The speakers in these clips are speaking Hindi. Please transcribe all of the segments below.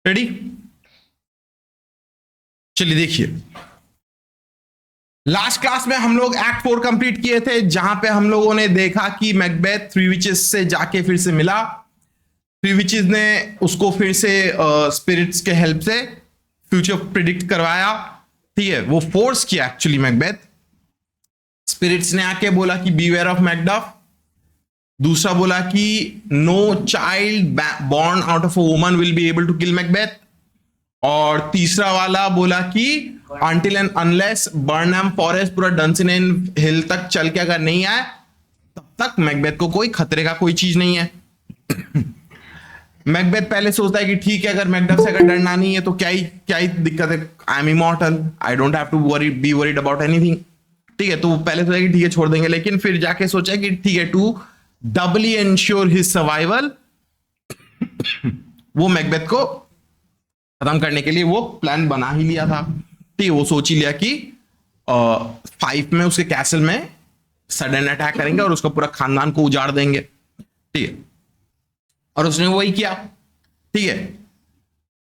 रेडी? चलिए देखिए, लास्ट क्लास में हम लोग एक्ट 4 कंप्लीट किए थे, जहां पे हम लोगों ने देखा कि मैकबेथ थ्री विचेस से जाके फिर से मिला। थ्री विचेस ने उसको फिर से स्पिरिट्स के हेल्प से फ्यूचर प्रिडिक्ट करवाया। ठीक है, वो फोर्स किया एक्चुअली मैकबेथ। स्पिरिट्स ने आके बोला कि बीवेयर ऑफ मैकडफ। दूसरा बोला कि no child born out of a woman will be able to kill Macbeth. और तीसरा वाला बोला कि until and unless Birnam forest पूरा डंसिन हिल तक चल के अगर नहीं आए तब तक मैकबेथ को कोई खतरे का कोई चीज नहीं है। मैकबेथ पहले सोचता है कि ठीक है, अगर मैकडफ से अगर डरना नहीं है तो क्या ही दिक्कत है, I am immortal, I don't have to be worried about anything. ठीक है, तो पहले सोचा कि ठीक है छोड़ देंगे, लेकिन फिर जाके सोचा कि ठीक है, to Dabali ensure his survival, वो मैकबेथ को खत्म करने के लिए वो प्लान बना ही लिया था। ठीक है, वो सोच ही लिया कि 5 में उसके कैसल में सडन अटैक करेंगे और उसका पूरा खानदान को उजाड़ देंगे। ठीक है, और उसने वही किया। ठीक है,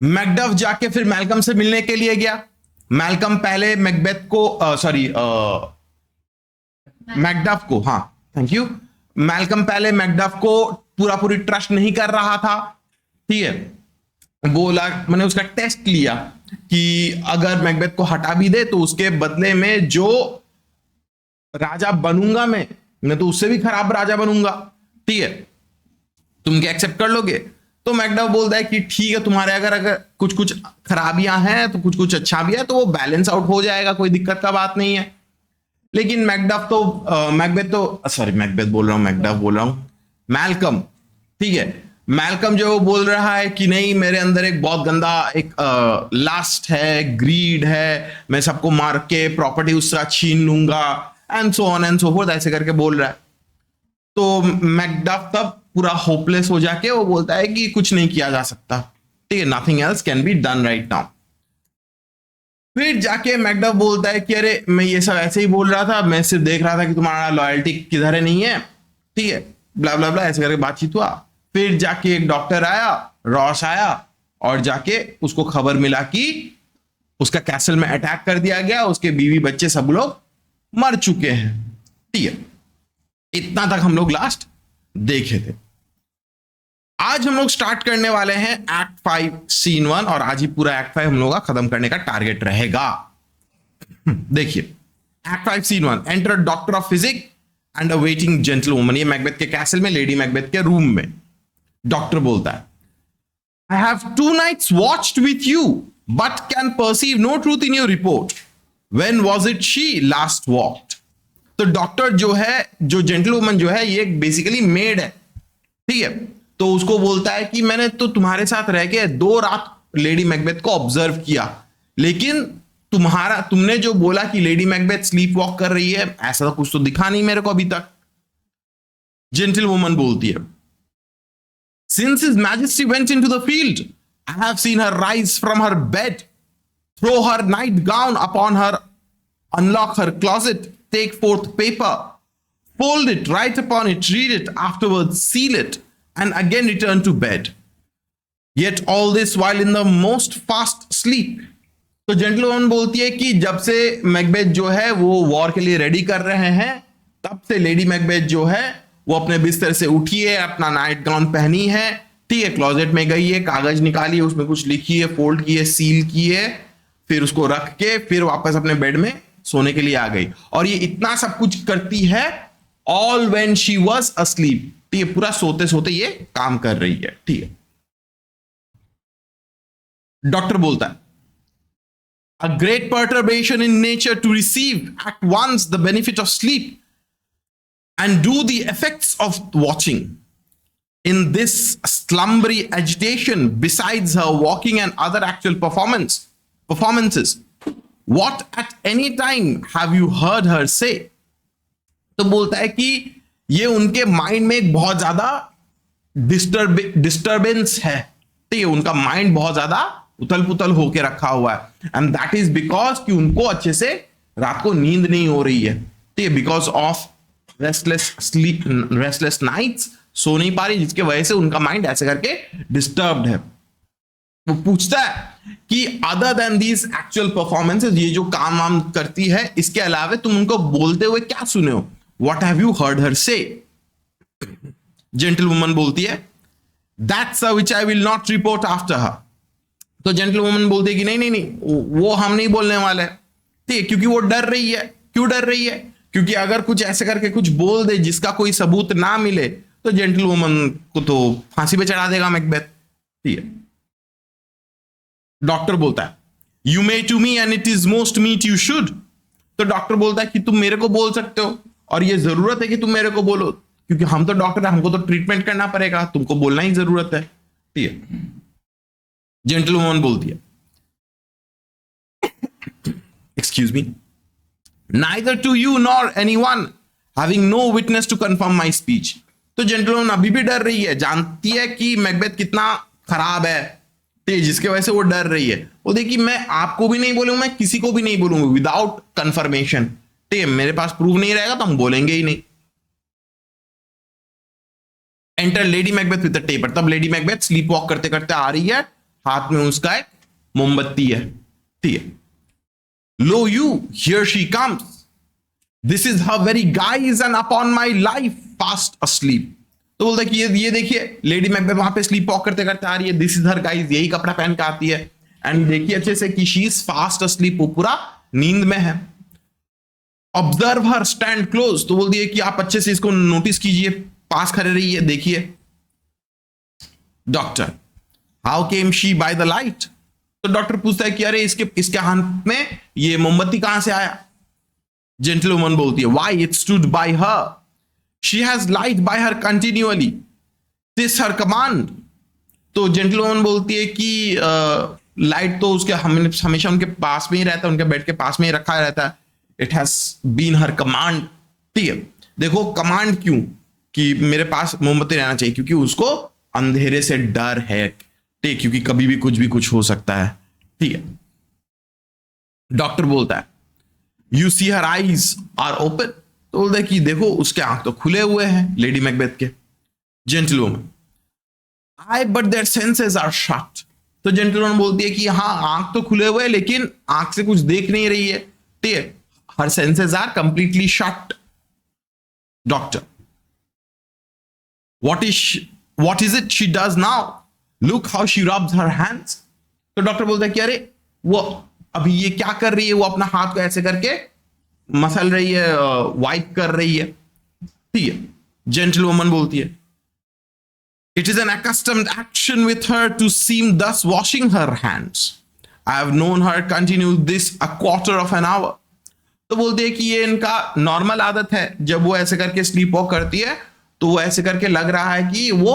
मैकडफ जाके फिर मैल्कम से मिलने के लिए गया। मैल्कम पहले मैकबेथ को मैकडफ को, हाँ थैंक यू, मैल्कम पहले मैकडफ को पूरी ट्रस्ट नहीं कर रहा था। ठीक है, बोला, मैंने उसका टेस्ट लिया कि अगर मैकबेथ को हटा भी दे तो उसके बदले में जो राजा बनूंगा मैं तो उससे भी खराब राजा बनूंगा। ठीक है, तुम क्या एक्सेप्ट कर लोगे? तो मैकडफ बोलता है कि ठीक है, तुम्हारे अगर कुछ खराबियां हैं तो कुछ अच्छा भी है, तो वो बैलेंस आउट हो जाएगा, कोई दिक्कत का बात नहीं है। लेकिन मैकडफ तो मैकबेथ बोल रहा हूं, मैल्कम। ठीक है, मैल्कम जो बोल रहा है कि नहीं, मेरे अंदर एक बहुत गंदा एक लास्ट है, ग्रीड है, मैं सबको मार के प्रॉपर्टी उसका छीन लूंगा, and so on and so fourth, ऐसे करके बोल रहा है। तो मैकडफ तब पूरा होपलेस हो जाके वो बोलता है कि कुछ नहीं किया जा सकता। ठीक है, nothing else can be done right now. फिर जाके मैकडफ बोलता है कि अरे मैं ये सब ऐसे ही बोल रहा था, मैं सिर्फ देख रहा था कि तुम्हारा लॉयल्टी किधर है नहीं है। ठीक है, ब्ला ब्ला ब्ला, ऐसे करके बातचीत हुआ। फिर जाके एक डॉक्टर आया, रॉस आया, और जाके उसको खबर मिला कि उसका कैसल में अटैक कर दिया गया, उसके बीवी बच्चे सब लोग मर चुके हैं। ठीक है, इतना तक हम लोग लास्ट देखे थे। आज हम लोग स्टार्ट करने वाले हैं एक्ट 5 सीन 1, और आज ही पूरा एक्ट 5 हम लोग का खत्म करने का टारगेट रहेगा। देखिए, act 5 scene 1, enter doctor of physics and a waiting gentlewoman. ये मैकबेथ के कैसल में, लेडी मैकबेथ के रूम में। डॉक्टर बोलता है, I have 2 nights watched with you, but can perceive no truth in your report. When was it she last walked? तो डॉक्टर जो है, जो जेंटलवुमन जो है, ये बेसिकली मेड है। ठीक है, तो उसको बोलता है कि मैंने तो तुम्हारे साथ रह के 2 रात लेडी मैकबेथ को ऑब्जर्व किया, लेकिन तुमने जो बोला कि लेडी मैकबेथ स्लीप वॉक कर रही है, ऐसा तो कुछ तो दिखा नहीं मेरे को अभी तक। जेंटलवुमन बोलती है, Since His Majesty went into the field, I have seen her rise from her bed, throw her nightgown upon her, unlock her closet, take forth paper, fold it, write upon it, read it, afterwards seal it, and again return to bed. Yet all this while in the most fast sleep. तो जेंटलवुमन बोलती है कि जब से मैकबेथ जो है वो वॉर के लिए रेडी कर रहे हैं, तब से लेडी मैकबेथ जो है वो अपने बिस्तर से उठी है, अपना नाइट गाउन पहनी है। ठीक है, क्लोजेट में गई है, कागज निकाली है, उसमें कुछ लिखी है, फोल्ड की है, सील की है, फिर उसको रख के फिर वापस अपने बेड में सोने के लिए आ गई। और ये इतना सब कुछ करती है all when she was asleep. ठीक है, पूरा सोते सोते ये काम कर रही है। ठीक है, डॉक्टर बोलता है, a great perturbation in nature to receive at once the benefit of sleep and do the effects of watching. In this slumbery agitation, besides her walking and other actual performances, what at any time have you heard her say? तो बोलता है कि ये उनके माइंड में एक बहुत ज्यादा डिस्टर्बेंस है। ठीक है, उनका माइंड बहुत ज्यादा उथल पुथल होके रखा हुआ है, एंड दैट इज बिकॉज कि उनको अच्छे से रात को नींद नहीं हो रही है। ठीक है, बिकॉज ऑफ रेस्टलेस नाइट्स, सो नहीं पा रही, जिसके वजह से उनका माइंड ऐसे करके डिस्टर्ब्ड है। वो पूछता है कि other than these actual performances, ये जो काम वाम करती है इसके अलावा तुम उनको बोलते हुए क्या सुने हो, व्हाट हैव यू हर्ड हर से। जेंटलवुमन बोलती है that's which I will not report after her. तो जेंटलवुमन बोलती है कि नहीं नहीं नहीं, वो हम नहीं बोलने वाले, ठीक है, क्योंकि वो डर रही है। क्यों डर रही है? क्योंकि अगर कुछ ऐसे करके कुछ बोल दे जिसका कोई सबूत ना मिले तो जेंटलवुमन को तो फांसी पे चढ़ा देगा मैकबेथ, ठीक है। डॉक्टर बोलता है you may to me and it is most meet you should. तो डॉक्टर बोलता है कि तुम मेरे को बोल सकते हो और ये जरूरत है कि तुम मेरे को बोलो, क्योंकि हम तो डॉक्टर हैं, हमको तो ट्रीटमेंट करना पड़ेगा, तुमको बोलना ही जरूरत है, ठीक है। जेंटलवुमन बोलती है excuse me, neither to you nor anyone having no witness to confirm my speech. तो जेंटलवुमन अभी भी डर रही है, जानती है कि मैकबेथ कितना खराब है, जिसके वजह से वो डर रही है। वो देखिए मैं आपको भी नहीं बोलूंगा, मैं किसी को भी नहीं बोलूंगा विदाउट कंफर्मेशन, ठीक है, मेरे पास प्रूफ नहीं रहेगा तो हम बोलेंगे ही नहीं। Enter lady Macbeth with the taper. तब लेडी मैकबेथ स्लीप वॉक करते करते आ रही है, हाथ में उसका एक मोमबत्ती है, ठीक है। Lo you here she comes, this is her very guise and upon my life fast asleep. तो बोलता है कि ये देखिए लेडी मैकबेथ वहां पे स्लीप वॉक करते करते आ रही है, दिस इज हर गाइज, यही कपड़ा पहन के आती है, एंड देखिए अच्छे से कि शी इज फास्ट अस्लीप, वो पूरा नींद में है। ऑब्जर्व हर स्टैंड क्लोज। तो बोलती है कि आप अच्छे से इसको नोटिस कीजिए, पास खड़े रहिए, देखिए। Doctor how came she by the light. तो डॉक्टर पूछता है कि अरे इसके हाथ में ये मोमबत्ती कहां से आया। जेंटलवुमन बोलती है why it stood by her, she has light by her continually, this her command. तो जेंटलवुमन बोलती है कि लाइट तो उसके हमेशा उनके पास में ही रहता है, उनके बेड के पास में ही रखा रहता है, it has been her command, ठीक है। देखो कमांड क्यों कि मेरे पास मोमबत्ती रहना चाहिए, क्योंकि उसको अंधेरे से डर है, ठीक, क्योंकि कभी भी कुछ हो सकता है, ठीक है। डॉक्टर बोलता है you see her eyes are open. तो बोलता है कि देखो उसके आंख तो खुले हुए हैं लेडी मैकबेथ के। Gentlewoman ay but their senses are shut. तो जेंटलवुमन बोलती है कि हाँ आंख तो खुले हुए हैं लेकिन आंख से कुछ देख नहीं रही है, ठीक है, her senses are completely shut. Doctor what is it she does now, look how she rubs her hands। तो डॉक्टर बोलता है कि अरे वो अभी ये क्या कर रही है, वो अपना हाथ को ऐसे करके मसल रही है, वाइप कर रही है, ठीक है। जेंटलवुमन बोलती है it is an accustomed action with her to seem thus washing her hands, I have known her continue this a quarter of an hour। तो बोलते हैं कि ये इनका नॉर्मल आदत है, जब वो ऐसे करके स्लीप वॉक करती है तो वो ऐसे करके लग रहा है कि वो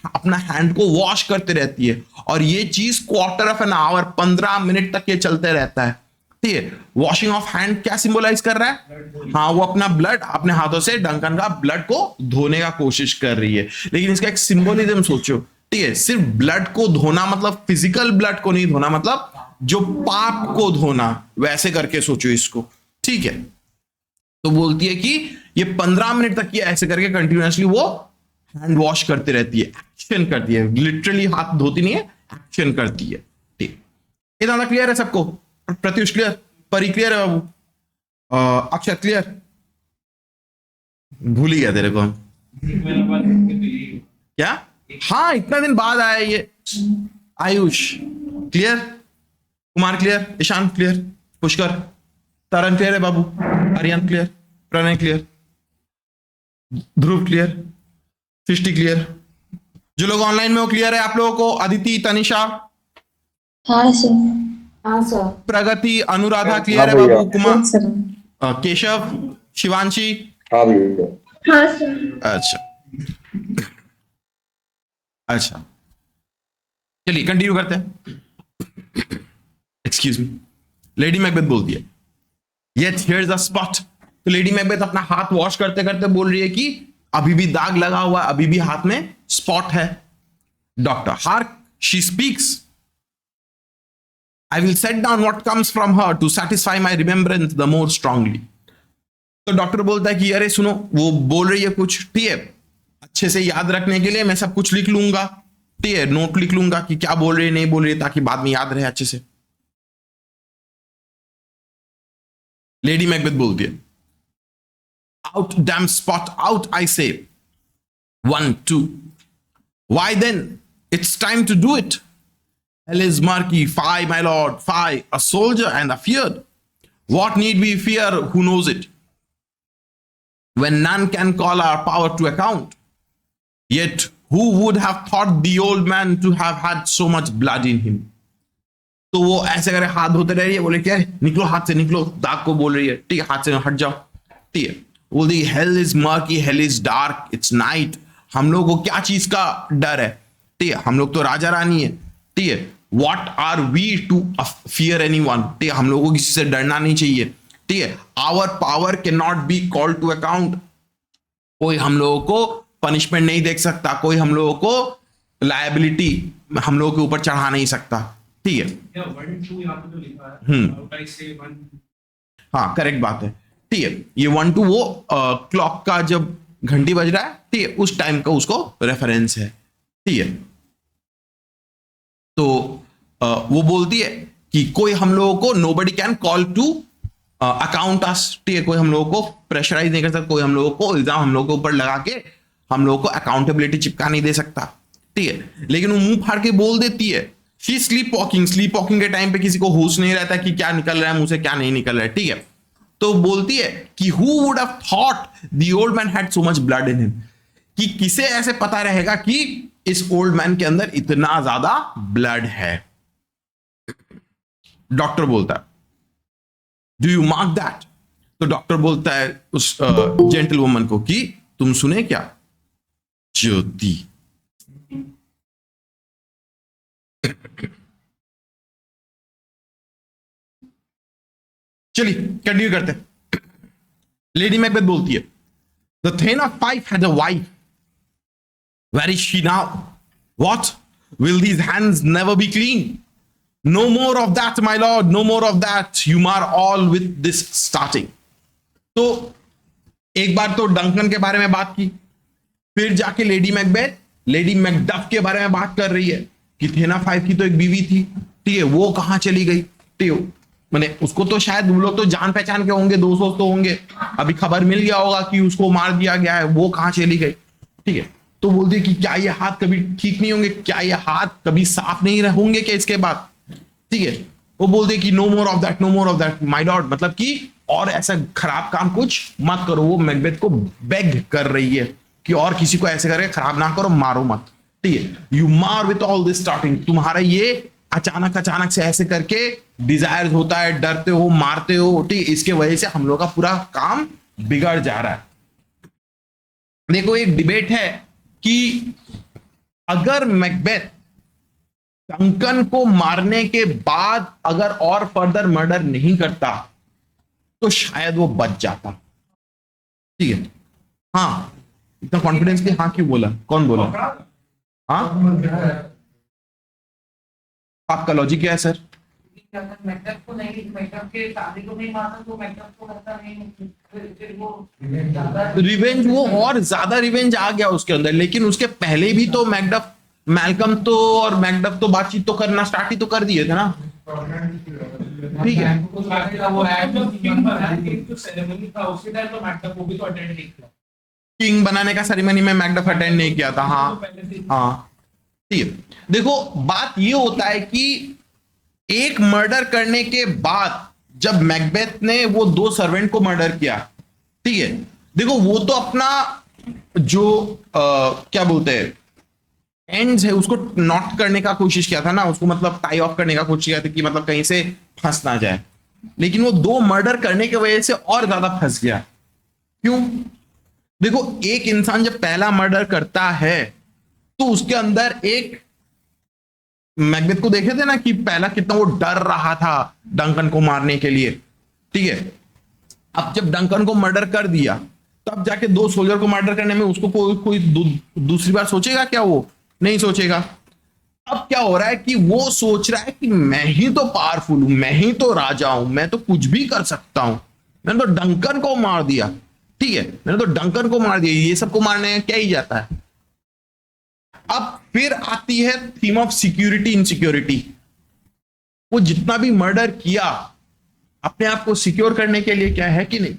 अपना हैंड को वॉश करते रहती है, और ये चीज quarter of an hour 15 minute तक ये चलते रहता है, ठीक है। वॉशिंग ऑफ हैंड क्या सिंबलाइज कर रहा है, हाँ वो अपना ब्लड अपने हाथों से डंकन का ब्लड को धोने का कोशिश कर रही है, लेकिन इसका एक सिंबोलिज्म सोचो, ठीक है। सिर्फ ब्लड को धोना मतलब फिजिकल ब्लड को नहीं धोना, मतलब जो पाप को धोना, वैसे करके सोचो इसको, ठीक है। तो बोलती है कि ये 15 मिनट तक ये ऐसे करके कंटिन्यूअसली वो हैंड वॉश करती रहती है, एक्शन करती है, लिटरली हाथ धोती नहीं है, एक्शन करती है, ठीक। इतना क्लियर है सबको? प्रत्युष क्लियर, परी क्लियर है बाबू, अक्षर क्लियर? भूल ही गया तेरे को हम क्या? हाँ इतना दिन बाद आया ये। Ayush clear, Kumar clear, Ishaan clear, Pushkar, Taran clear है बाबू, Aryan clear, Pranay clear, Dhruv clear, Srishti clear, जो लोग ऑनलाइन में वो क्लियर है आप लोगों को? अदिति, तनिषा, हाँ सर। हाँ सर। प्रगति, अनुराधा क्लियर है बाबू, कुमार, केशव, शिवांशी, हाँ भैया। हाँ सर। अच्छा अच्छा चलिए कंटिन्यू करते हैं। एक्सक्यूज मी, लेडी मैकबेथ बोलती है yet here is a spot. तो लेडी मैकबेथ अपना हाथ वॉश करते करते बोल रही है कि अभी भी दाग लगा हुआ, अभी भी हाथ में स्पॉट है। Doctor hark she speaks, I will set down what comes from her to satisfy my remembrance the more strongly। तो डॉक्टर बोलता है कि अरे सुनो, वो बोल रही है कुछ, ठीक है, अच्छे से याद रखने के लिए मैं सब कुछ लिख लूंगा, ठीक है, नोट लिख लूंगा कि क्या बोल रहे नहीं बोल रहे, ताकि बाद में याद रहे अच्छे से। लेडी मैकबेथ बोलती है, out dam spot out I से, 1 2, why then it's time to do it. Hell is murky, fie my lord, fie, a soldier and a feared. What need we fear, who knows it, when none can call our power to account. Yet who would have thought the old man to have had so much blood in him. तो वो ऐसे करे, हाथ धोते रह रही है, बोले क्या निकलो हाथ से, निकलो, दाग को बोल रही है, ठीक है, हाथ से हट जाओ, ठीक है। बोलती hell is murky, hell is dark, it's night. हम लोग को क्या चीज का डर है, ठीक है, हम लोग तो राजा रानी है, ठीक है। What are we to fear any one, ठीक है, हम लोगों को किसी से डरना नहीं चाहिए, ठीक है। Our power can not be called to account, कोई हम लोगों को पनिशमेंट नहीं देख सकता, कोई हम लोगों को लायबिलिटी हम लोगों के ऊपर चढ़ा नहीं सकता, ठीक है। 1 2 यहाँ पे जो लिखा है, आउट आई से 1, हाँ करेक्ट बात है, ठीक है। ये 1 2 वो क्लॉक का जब घंटी बज रहा है, ठीक है, उस टाइम का उसको रेफरेंस है, ठीक है। तो वो बोलती है कि कोई हम लोगों को, nobody can call to account us, ठीक है, कोई हम लोगों को प्रेशराइज नहीं कर सकता, कोई हम लोगों को इल्जाम हम लोगों के ऊपर लगा के हम लोगों को अकाउंटेबिलिटी चिपका नहीं दे सकता, ठीक है। लेकिन वो मुंह फाड़ के बोल देती है, she sleep walking, sleep walking के टाइम पे किसी को होश नहीं रहता कि क्या निकल रहा है मुंह से, क्या नहीं निकल रहा है, ठीक है। तो बोलती है कि who would have thought the old man had so much blood in him, कि किसे ऐसे पता रहेगा कि इस ओल्ड मैन के अंदर इतना ज्यादा ब्लड है। डॉक्टर बोलता है, डू यू मार्क दैट। तो डॉक्टर बोलता है उस जेंटल वुमन को कि तुम सुने क्या, ज्योति। चलिए कंटिन्यू करते हैं। लेडी मैकबेथ बोलती है, the thane of Fife had a wife, where is she now, what will these hands never be clean, no more of that my lord, no more of that, you mar all with this starting. तो एक बार तो डंकन के बारे में बात की, फिर जाके लेडी मैकडफ के बारे में बात कर रही है कि थेना फाइव की तो एक बीवी थी, ठीक है, वो कहां चली गई, ठीक है। मैंने उसको तो शायद वो लोग तो जान पहचान के होंगे, दोस्त तो होंगे, अभी खबर मिल गया होगा कि उसको मार दिया गया है, वो कहां चली गई, ठीक है। तो बोलती है कि क्या ये हाथ कभी ठीक नहीं होंगे, क्या ये हाथ कभी साफ नहीं होंगे क्या इसके बाद, ठीक है। वो बोलते कि no more of that, no more of that my lord, मतलब कि और ऐसा खराब काम कुछ मत करो। वो मैकबेथ को बेग कर रही है कि और किसी को ऐसे करके खराब ना करो, मारो मत, ठीक है। यू मार विथ ऑल दिस स्टार्टिंग, तुम्हारा ये अचानक से ऐसे करके डिजायर होता है, डरते हो, मारते हो, ठीक, इसके वजह से हम लोग का पूरा काम बिगड़ जा रहा है। देखो एक डिबेट है कि अगर मैकबेथ डंकन को मारने के बाद अगर और फर्दर मर्डर नहीं करता तो शायद वो बच जाता, ठीक है। हाँ, इतना कॉन्फिडेंस कि हाँ क्यों बोला, कौन बोला, हाँ आपका लॉजिक क्या है सर? मैकबेथ को नहीं, मैकबेथ के शादी को नहीं मारता तो मैकबेथ को करता नहीं, फिर वो रिवेंज, वो और ज्यादा रिवेंज आ गया उसके अंदर। लेकिन उसके पहले भी तो मैल्कम तो और मैकडफ तो बातचीत तो करना स्टार्ट ही तो कर दिए थे ना, ठीक है। वो है जो किंग बना के जो सेरेमनी था उसके टाइम तो मैकबेथ को भी तो अटेंड नहीं किया, किंग बनाने का सेरेमनी में मैकडफ अटेंड नहीं किया था, हाँ हाँ, ठीक है। देखो बात ये होता है कि एक मर्डर करने के बाद जब मैकबेथ ने वो 2 सर्वेंट को मर्डर किया, ठीक है, देखो वो तो अपना जो क्या बोलते हैं एंड्स है उसको नॉट करने का कोशिश किया था ना, उसको मतलब टाई ऑफ करने का कोशिश किया था कि मतलब कहीं से फंस ना जाए। लेकिन वो 2 मर्डर करने की वजह से और ज्यादा फंस गया। क्यों? देखो एक इंसान जब पहला मर्डर करता है तो उसके अंदर एक, मैकबेथ को देखे थे ना कि पहला कितना वो डर रहा था डंकन को मारने के लिए, ठीक है। अब जब डंकन को मर्डर कर दिया तब जाके 2 सोल्जर को मर्डर करने में उसको कोई दूसरी बार सोचेगा क्या? वो नहीं सोचेगा। अब क्या हो रहा है कि वो सोच रहा है कि मैं ही तो पावरफुल हूं, मैं ही तो राजा हूं, मैं तो कुछ भी कर सकता हूं, मैंने तो डंकन को मार दिया, ठीक है, मैंने तो डंकन को मार दिया, ये सबको मारने क्या ही जाता है। अब फिर आती है थीम ऑफ सिक्योरिटी इनसिक्योरिटी। वो जितना भी मर्डर किया अपने आप को सिक्योर करने के लिए क्या है कि नहीं,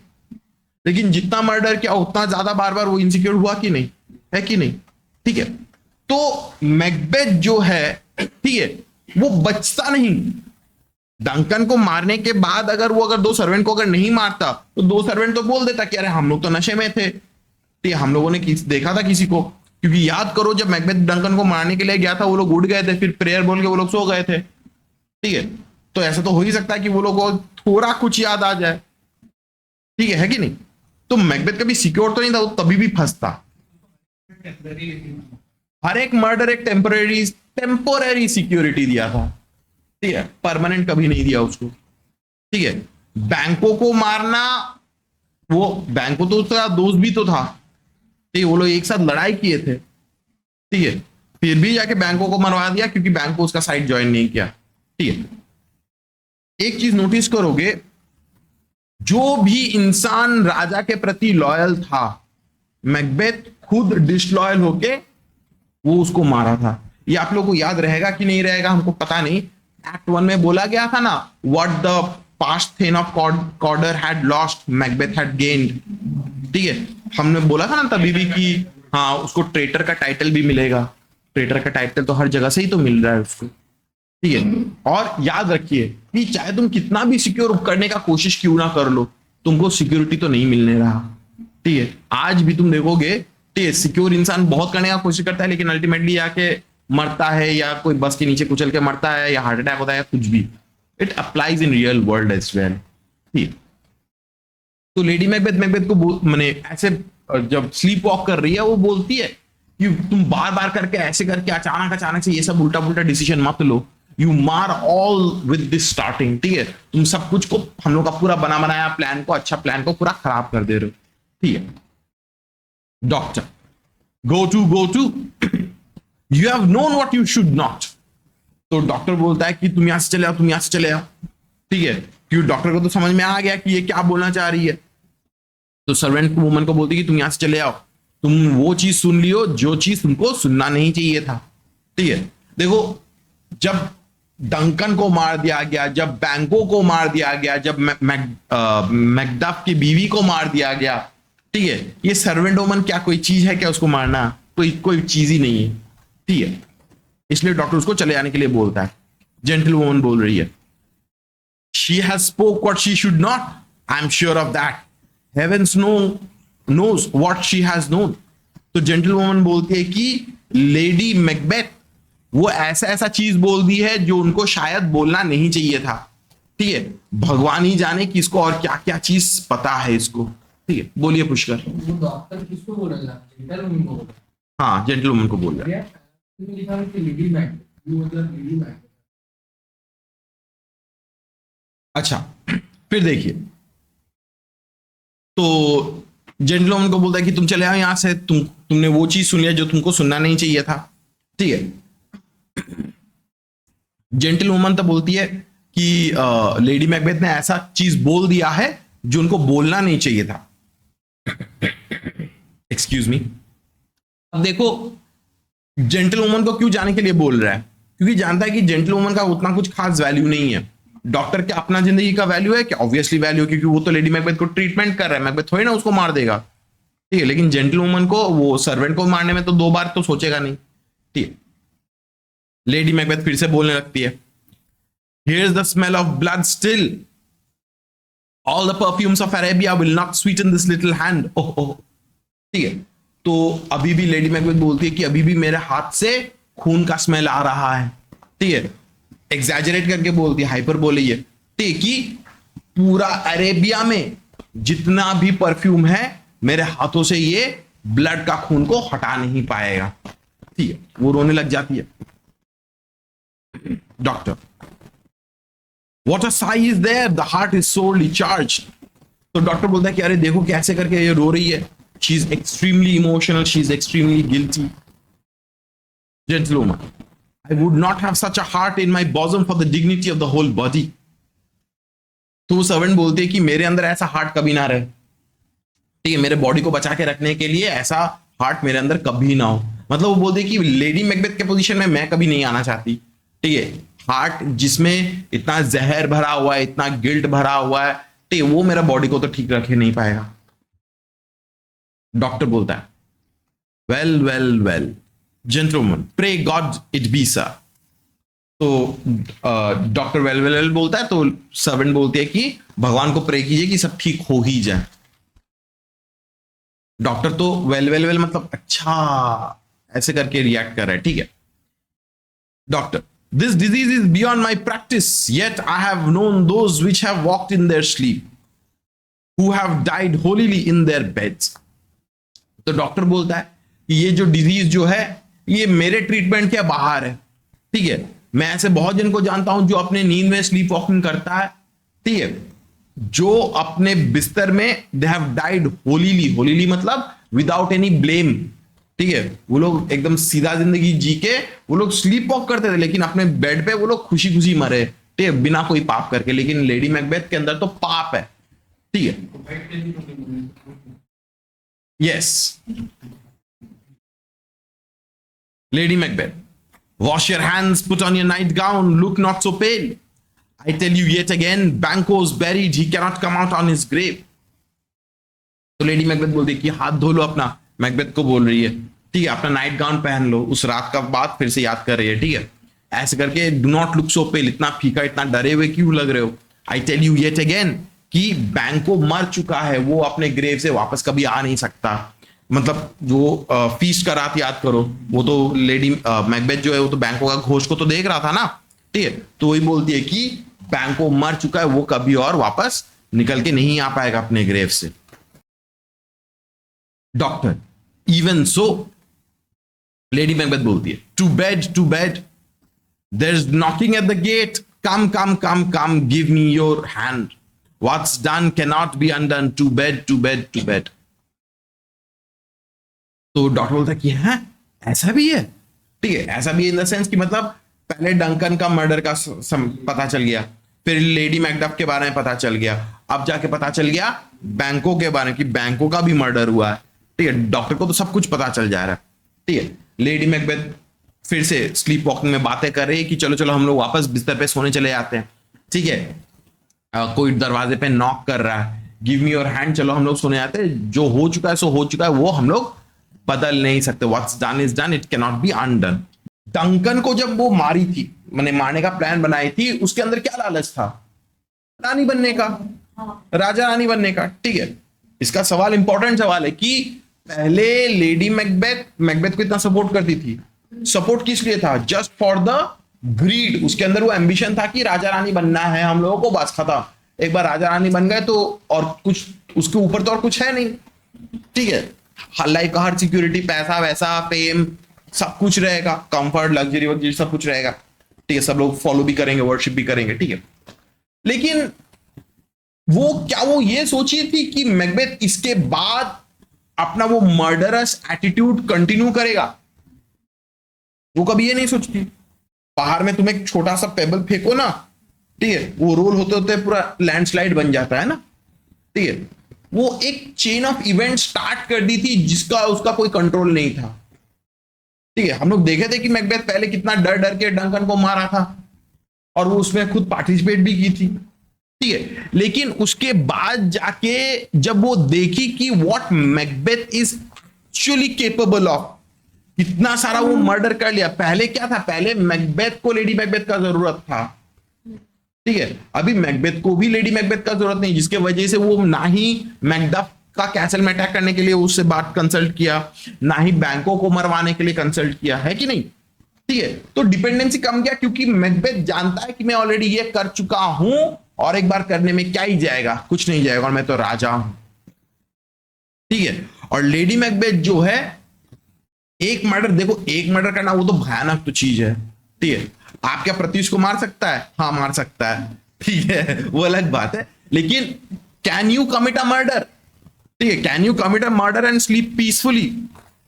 लेकिन जितना मर्डर किया उतना ज्यादा बार बार वो इनसिक्योर हुआ कि नहीं, है कि नहीं? ठीक है, तो मैकबेथ जो है, ठीक है, वो बचता नहीं। डंकन को मारने के बाद अगर दो सर्वेंट को अगर नहीं मारता तो दो सर्वेंट तो बोल देता कि अरे हम लोग तो नशे में थे, ठीक है, हम लोगों ने देखा था किसी को। क्योंकि याद करो जब मैकबेथ डंकन को मारने के लिए गया था वो लोग उठ गए थे, फिर प्रेयर बोल के वो लोग सो गए थे, ठीक है। तो ऐसा तो हो ही सकता है कि वो लोग को थोड़ा कुछ याद आ जाए, ठीक है कि नहीं? तो मैकबेथ कभी सिक्योर तो नहीं था, वो तभी भी फंसता। हर एक मर्डर एक टेम्पोररी सिक्योरिटी दिया था, ठीक है, परमानेंट कभी नहीं दिया उसको, ठीक है। बैंकों को मारना, वो बैंकों तो उसका दोस्त भी तो था, ठीक है, वो लोग एक साथ लड़ाई किए थे, ठीक है, फिर भी जाके बैंकों को मरवा दिया क्योंकि बैंक को उसका साइड ज्वाइन नहीं किया, ठीक है। एक चीज नोटिस करोगे, जो भी इंसान राजा के प्रति लॉयल था, मैकबेथ खुद डिसलॉयल होके वो उसको मारा था। ये आप लोगों को याद रहेगा कि नहीं रहेगा हमको पता नहीं। एक्ट 1 में बोला गया था ना, what the past thane of Cawdor had lost Macbeth had gained, ठीक है। हमने बोला था ना तभी भी कि हाँ उसको ट्रेटर का टाइटल भी मिलेगा। ट्रेटर का टाइटल तो हर जगह से ही तो मिल रहा है उसको, ठीक है। और याद रखिए कि चाहे तुम कितना भी सिक्योर करने का कोशिश क्यों ना कर लो, तुमको सिक्योरिटी तो नहीं मिलने रहा, ठीक है। आज भी तुम देखोगे, ठीक है, सिक्योर इंसान बहुत करने का कोशिश करता है लेकिन अल्टीमेटली आके मरता है, या कोई बस के नीचे कुचल के मरता है, या हार्ट अटैक होता है, या कुछ भी। It applies in real world as well, ठीक। तो लेडी मैकबेथ को मैंने ऐसे जब स्लीप वॉक कर रही है वो बोलती है कि तुम बार बार करके ऐसे करके अचानक से ये सब उल्टा पुल्टा डिसीजन मत लो, you mar all with this starting, ठीक है। तुम सब कुछ को, हम लोग का पूरा बना बनाया प्लान को, अच्छा प्लान को पूरा खराब कर दे रहे हो, ठीक है। Doctor go to you have known what you should not. तो डॉक्टर बोलता है कि तुम यहां से चले आओ, तुम यहां से चले आओ, ठीक है, क्योंकि डॉक्टर को तो समझ में आ गया कि ये क्या बोलना चाह रही है। तो सर्वेंट वुमन को बोलती है कि तुम यहां से चले आओ, तुम वो चीज सुन लियो जो चीज तुमको सुनना नहीं चाहिए था, ठीक है। देखो, जब डंकन को मार दिया गया, जब बैंकों को मार दिया गया, जब मैकडफ की बीवी को मार दिया गया, ठीक है, ये सर्वेंट वुमन क्या कोई चीज है क्या उसको मारना? कोई चीज ही नहीं है, ठीक है। इसलिए डॉक्टर उसको चले जाने के लिए बोलता है। जेंटल वुमन बोल रही है, she has spoke what she should not, I am sure of that, heavens knows what she has known। तो जेंटल वुमन बोलती है कि लेडी मैकबेथ वो ऐसा चीज बोल दी है जो उनको शायद बोलना नहीं चाहिए था, ठीक है। भगवान ही जाने कि इसको और क्या क्या चीज पता है इसको, ठीक है। बोलिए पुष्कर। वो डॉक्टर किसको बोला जा रहा है? हाँ, जेंटल वुमन को बोल रहा है। लिखा है कि लेडी मैकबेथ, ये मतलब लेडी मैकबेथ। अच्छा, फिर देखिए, तो जेंटल वुमन को बोलता है कि तुम चले आओ यहां से, तुमने वो चीज सुन लिया जो तुमको सुनना नहीं चाहिए था, ठीक है। जेंटल वुमन तो बोलती है कि लेडी मैकबेथ ने ऐसा चीज बोल दिया है जो उनको बोलना नहीं चाहिए था। Excuse me. अब देखो, जेंटल वुमन को क्यों जाने के लिए बोल रहा है? क्योंकि जानता है कि जेंटल वुमन का उतना कुछ खास वैल्यू नहीं है। डॉक्टर के अपना जिंदगी का वैल्यू है कि ऑब्वियसली वैल्यू, क्योंकि वो तो लेडी मैकबेथ को ट्रीटमेंट कर रहा है, मैकबेथ थोड़ी ना उसको मार देगा, ठीक है। लेकिन जेंटल वुमन को, वो सर्वेंट को मारने में तो 2 बार तो सोचेगा नहीं, ठीक है। लेडी मैकबेथ फिर से बोलने लगती है, here's the smell of blood still, all the perfumes of Arabia will not sweeten this little hand, oh, ठीक है। तो अभी भी लेडी मैकबेथ बोलती है कि अभी भी मेरे हाथ से खून का स्मेल आ रहा है, ठीक है। एग्जैजरेट करके बोलती है, हाइपर बोली है, ठीक है, कि पूरा अरेबिया में जितना भी परफ्यूम है मेरे हाथों से ये ब्लड का खून को हटा नहीं पाएगा, ठीक है। वो रोने लग जाती है। Doctor, what a sigh is there, the heart is sorely charged. तो डॉक्टर बोलता है कि अरे देखो कैसे करके ये रो रही है, she is extremely emotional, she is extremely guilty. Gentleman, I would not have such a heart in my bosom for the dignity of the whole body। तो वो सर्वेंट बोलती है कि मेरे अंदर ऐसा हार्ट कभी ना रहे, ठीक है, मेरे बॉडी को बचा के रखने के लिए ऐसा हार्ट मेरे अंदर कभी ना हो। मतलब वो बोलती है कि लेडी मैकबेथ के पोजीशन में मैं कभी नहीं आना चाहती, ठीक है। हार्ट जिसमें इतना जहर भरा हुआ है, इतना गिल्ट भरा हुआ है, ठीक है, वो मेरा बॉडी को तो ठीक रखे नहीं पाएगा। डॉक्टर बोलता है well well well gentleman pray God it be sir. तो डॉक्टर वेल वेल वेल बोलता है, तो सर्वेंट बोलती है कि भगवान को प्रे कीजिए कि सब ठीक हो ही जाए। डॉक्टर तो वेल वेल वेल मतलब अच्छा ऐसे करके रिएक्ट कर रहा है, ठीक है। Doctor this disease is beyond my practice yet I have known those which have walked in their sleep who have died holily in their beds. तो डॉक्टर बोलता है कि ये जो डिजीज जो है ये मेरे ट्रीटमेंट के बाहर है, ठीक है। मैं ऐसे बहुत जन को जानता हूं जो अपने नींद में स्लीप वॉकिंग करता है, ठीक है, जो अपने बिस्तर में दे हैव डाइड होलीली, होलीली मतलब विदाउट एनी ब्लेम, ठीक है। वो लोग एकदम सीधा जिंदगी जी के वो लोग स्लीप वॉक करते थे, लेकिन अपने बेड पे वो लोग खुशी खुशी मरे, ठीक है, बिना कोई पाप करके। लेकिन लेडी मैकबेथ के अंदर तो पाप है, ठीक है। Yes, lady Macbeth, wash your hands, put on your nightgown, look not so pale. I tell you yet again, Banquo's buried, he cannot come out on his grave. तो लेडी मैकबेथ बोलती है कि हाथ धो लो अपना, मैकबेथ को बोल रही है, ठीक है, अपना नाइट गाउन पहन लो, उस रात का बात फिर से याद कर रही है, ठीक है, ऐसे करके do not look so pale, इतना फीका इतना डरे हुए क्यों लग रहे हो। I tell you yet again कि बैंको मर चुका है, वो अपने ग्रेव से वापस कभी आ नहीं सकता। मतलब जो फीस्ट का रात याद करो, वो तो लेडी मैकबेथ जो है वो तो बैंको का घोष को तो देख रहा था ना, ठीक है। तो वही बोलती है कि बैंको मर चुका है, वो कभी और वापस निकल के नहीं आ पाएगा अपने ग्रेव से। Doctor even so, lady Macbeth बोलती है to bed there is knocking at the gate, come come come come give me your hand, what's done can not be undone, to bed. तो डॉक्टर बोलता है कि हाँ ऐसा भी है, ठीक है, ऐसा भी इन द सेंस कि मतलब पहले डंकन का मर्डर का पता चल गया, फिर लेडी मैकडफ के बारे में पता चल गया, अब जाके पता चल गया बैंको के बारे में कि बैंको का भी मर्डर हुआ है, ठीक है। डॉक्टर को तो सब कुछ पता चल जा रहा है, ठीक है। लेडी मैकबेथ फिर से स्लीप वॉकिंग में बातें कर रही है कि चलो चलो हम लोग वापस बिस्तर पे सोने चले जाते हैं, ठीक है। कोई दरवाजे पे नॉक कर रहा है, गिव मी योर हैंड, चलो हम लोग सोने जाते हैं, जो हो चुका है सो हो चुका है, वो हम लोग बदल नहीं सकते, what's done is done, it can not be undone. Duncan को जब वो मारी थी, मैंने मारने का प्लान बनाई थी, उसके अंदर क्या लालच था, रानी बनने का, राजा रानी बनने का, ठीक है। इसका सवाल इंपॉर्टेंट सवाल है कि पहले लेडी मैकबेथ को इतना सपोर्ट करती थी, सपोर्ट किस लिए था, जस्ट फॉर द ग्रीड, उसके अंदर वो एम्बिशन था कि राजा रानी बनना है हम लोगों को, बस खत्म, एक बार राजा रानी बन गए तो और कुछ उसके ऊपर तो और कुछ है नहीं, ठीक है। लाइफ का हर सिक्योरिटी, पैसा वैसा, फेम, सब कुछ रहेगा, कंफर्ट, लग्जरी वग्जरी सब कुछ रहेगा, ठीक है, सब लोग फॉलो भी करेंगे, वर्शिप भी करेंगे, ठीक है। लेकिन वो ये सोची थी कि मैकबेथ इसके बाद अपना वो मर्डरस एटीट्यूड कंटिन्यू करेगा, वो कभी ये नहीं सोचती। बाहर में तुम एक छोटा सा पेबल फेंको ना, ठीक है, वो रोल होते होते पूरा लैंडस्लाइड बन जाता है ना, ठीक है। वो एक चेन ऑफ इवेंट स्टार्ट कर दी थी जिसका उसका कोई कंट्रोल नहीं था, ठीक है। हम लोग देखे थे कि मैकबेथ पहले कितना डर डर के डंकन को मारा था और वो उसमें खुद पार्टिसिपेट भी की थी, ठीक है। लेकिन उसके बाद जाके जब वो देखी कि what Macbeth is actually capable of, इतना सारा वो मर्डर कर लिया। पहले क्या था, पहले मैकबेथ को लेडी मैकबेथ का जरूरत था, ठीक है, अभी मैकबेथ को भी लेडी मैकबेथ का जरूरत नहीं, जिसके वजह से वो ना ही मैकडफ का कैसल में अटैक करने के लिए उससे बात कंसल्ट किया, ना ही बैंकों को मरवाने के लिए कंसल्ट किया, है कि नहीं, ठीक है। तो डिपेंडेंसी कम गया क्योंकि मैकबेथ जानता है कि मैं ऑलरेडी ये कर चुका हूं और एक बार करने में क्या ही जाएगा, कुछ नहीं जाएगा, और मैं तो राजा हूं, ठीक है। और लेडी मैकबेथ जो है, एक मर्डर, देखो एक मर्डर करना वो तो भयानक तो चीज है, ठीक है। आप क्या प्रत्युष को मार सकता है, हाँ मार सकता है, ठीक है, वो अलग बात है। लेकिन can you commit a murder, ठीक है, can you commit a murder and sleep peacefully.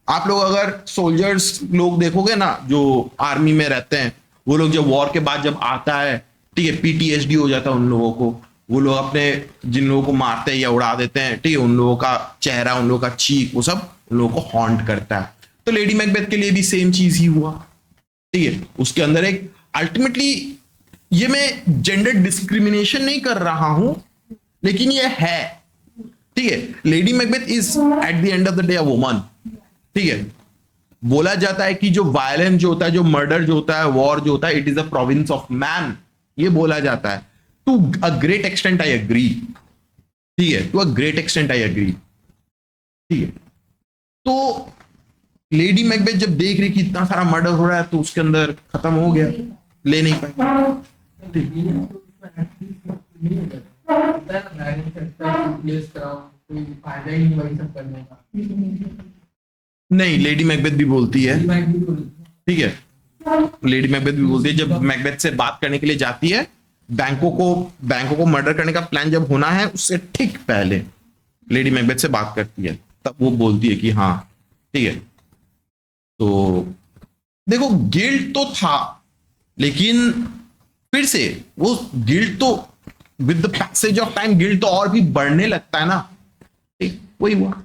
आप लोग अगर सोल्जर्स लोग देखोगे ना जो आर्मी में रहते हैं, वो लोग जब वॉर के बाद जब आता है, ठीक है, पीटीएसडी हो जाता है उन लोगों को, वो लोग अपने जिन लोगों को मारते हैं या उड़ा देते हैं, ठीक है, उन लोगों का चेहरा, उन लोगों का चीख, वो सब उन लोगों को हॉन्ट करता है। तो लेडी मैकबेथ के लिए भी सेम चीज ही हुआ, ठीक है। उसके अंदर एक अल्टीमेटली, ये मैं जेंडर डिस्क्रिमिनेशन नहीं कर रहा हूं, लेकिन ये है, ठीक है। Lady Macbeth is at the end of the day a woman, ठीक है। बोला जाता है कि जो वायलेंस जो होता है, जो मर्डर जो होता है, वॉर जो होता है, it is a province of man, ये बोला जाता है। To a great extent I agree, ठीक है, to a great extent I agree, ठीक है। तो लेडी मैकबेथ जब देख रही कि इतना सारा मर्डर हो रहा है, तो उसके अंदर खत्म हो गया, ले नहीं पाई। फायदा ही नहीं वही सब करने का। नहीं, लेडी मैकबेथ भी बोलती है, ठीक है, लेडी मैकबेथ भी बोलती है, जब मैकबेथ से बात करने के लिए जाती है, बैंकों को मर्डर करने का प्लान जब होना है, उससे ठीक पहले लेडी मैकबेथ से बात करती है, तब वो बोलती है कि हाँ, ठीक है। तो देखो, गिल्ट तो था, लेकिन फिर से वो गिल्ट तो with the passage of time guilt तो और भी बढ़ने लगता है ना, ठीक, वही हुआ।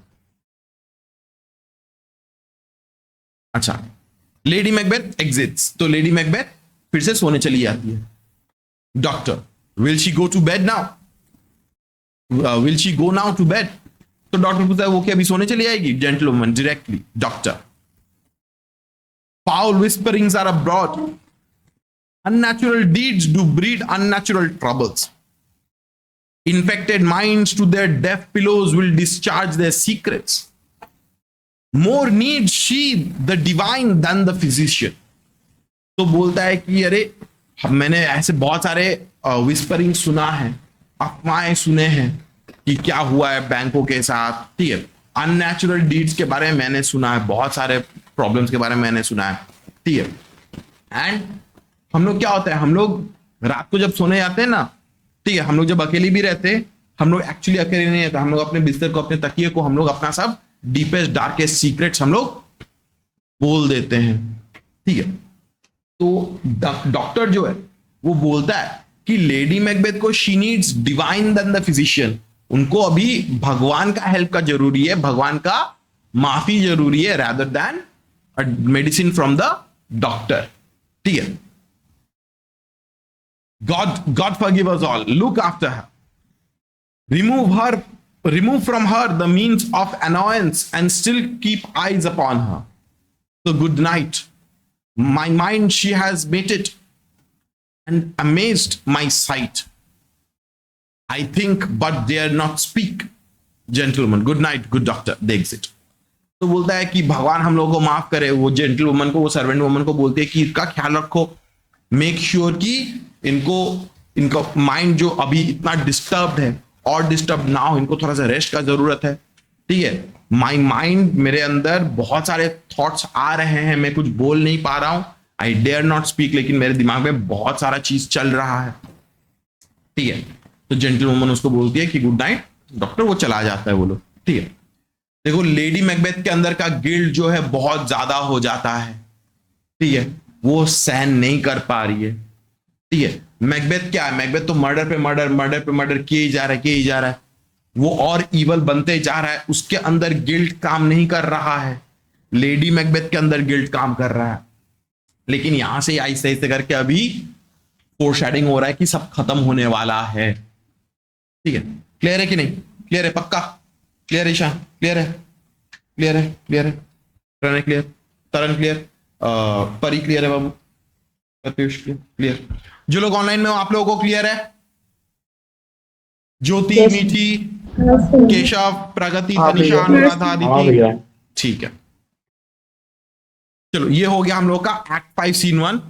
अच्छा, लेडी मैकबेथ एग्जिट्स, तो लेडी मैकबेथ फिर से सोने चली जाती है। Doctor, will she go to bed now, will she go now to bed? तो डॉक्टर पूछता है वो क्या अभी सोने चली जाएगी? Gentleman directly, doctor, foul whisperings are abroad, unnatural deeds do breed unnatural troubles, infected minds to their deaf pillows will discharge their secrets, more needs she the divine than the physician। तो बोलता है कि अरे, मैंने ऐसे बहुत सारे विस्परिंग सुना है, अफवाहें सुने हैं कि क्या हुआ है बैंकों के साथ, ठीक है, अननेचुरल डीड्स के बारे में मैंने सुना है, बहुत सारे प्रॉब्लम्स के बारे में मैंने सुना है, ठीक है। एंड हम लोग क्या होता है, हम लोग रात को जब सोने जाते हैं ना, ठीक है, हम लोग जब अकेले भी रहते हैं, हम लोग एक्चुअली अकेले नहीं रहते, हम लोग अपने बिस्तर को, अपने तकिए को, हम लोग अपना सब डीपेस्ट डार्केस्ट सीक्रेट्स हम लोग बोल देते हैं, ठीक है। तो डॉक्टर जो है वो बोलता है कि लेडी मैकबेथ को she needs divine than the physician, उनको अभी भगवान का हेल्प का जरूरी है, भगवान का माफी जरूरी है, rather than medicine from the doctor, ठीक है। God forgive us all, look after her, remove from her the means of annoyance and still keep eyes upon her, so good night, my mind she has mated and amazed my sight, I think but dare not speak, gentlemen, good night, good doctor, they exit। तो बोलता है कि भगवान हम लोगों को माफ करे, वो जेंटल वुमन को, वो सर्वेंट वुमन को बोलती है कि इसका ख्याल रखो, मेक श्योर कि इनको माइंड जो अभी इतना डिस्टर्ब्ड है और डिस्टर्ब ना हो, इनको थोड़ा सा रेस्ट का जरूरत है, ठीक है। माई माइंड, मेरे अंदर बहुत सारे थॉट्स आ रहे हैं, मैं कुछ बोल नहीं पा रहा हूं, आई डेयर नॉट स्पीक, लेकिन मेरे दिमाग में बहुत सारा चीज चल रहा है, ठीक है। तो जेंटल वुमन उसको बोलती है कि गुड नाइट डॉक्टर, वो चला जाता है वो लोग, ठीक है। देखो, लेडी मैकबेथ के अंदर का गिल्ट जो है बहुत ज्यादा हो जाता है, ठीक है, वो सहन नहीं कर पा रही है, ठीक है। मैकबेथ क्या है, मैकबेथ तो मर्डर पे मर्डर किए ही जा रहा है, वो और इवल बनते जा रहा है, उसके अंदर गिल्ट काम नहीं कर रहा है, लेडी मैकबेथ के अंदर गिल्ट काम कर रहा है। लेकिन यहां से आहिस्ते आहिस्ते करके अभी फोरशैडिंग हो रहा है कि सब खत्म होने वाला है, ठीक है। क्लियर है कि नहीं? क्लियर है? पक्का क्लियर है? ईशान क्लियर है? क्लियर है? क्लियर है? तरन क्लियर? तरन क्लियर? परी क्लियर है? बाबू प्रत्युष क्लियर? जो लोग ऑनलाइन में हो, आप लोगों को क्लियर है? ज्योति, Yes. मीठी, हाँ सर। केशव, प्रगति, हाँ तनिषा, भैया। अनुराधा, हाँ आदिति, भैया। ठीक है। चलो, ये हो गया हम लोग का एक्ट 5 सीन 1।